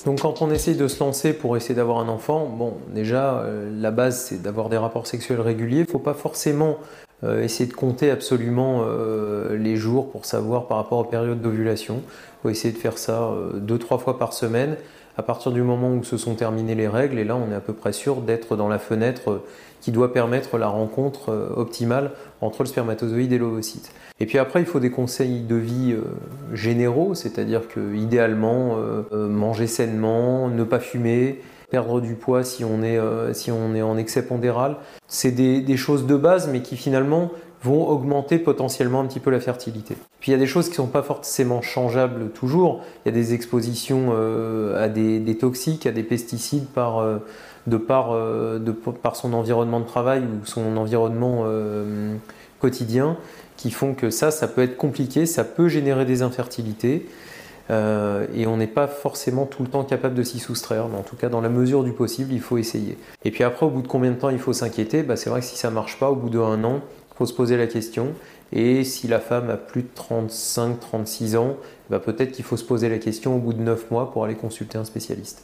Donc quand on essaye de se lancer pour essayer d'avoir un enfant, bon déjà la base c'est d'avoir des rapports sexuels réguliers. Il ne faut pas forcément essayer de compter absolument les jours pour savoir par rapport aux périodes d'ovulation. Il faut essayer de faire ça 2-3 fois par semaine à partir du moment où se sont terminées les règles. Et là on est à peu près sûr d'être dans la fenêtre qui doit permettre la rencontre optimale entre le spermatozoïde et l'ovocyte. Et puis après, il faut des conseils de vie généraux, c'est-à-dire que idéalement, manger sainement, ne pas fumer, perdre du poids si on est en excès pondéral. C'est des choses de base, mais qui finalement vont augmenter potentiellement un petit peu la fertilité. Puis il y a des choses qui ne sont pas forcément changeables toujours. Il y a des expositions à des toxiques, à des pesticides par son environnement de travail ou son environnement quotidien, qui font que ça peut être compliqué, ça peut générer des infertilités et on n'est pas forcément tout le temps capable de s'y soustraire, mais en tout cas dans la mesure du possible il faut essayer. Et puis après, au bout de combien de temps il faut s'inquiéter? C'est vrai que si ça ne marche pas, au bout d'1 an, il faut se poser la question. Et si la femme a plus de 35-36 ans, peut-être qu'il faut se poser la question au bout de 9 mois pour aller consulter un spécialiste.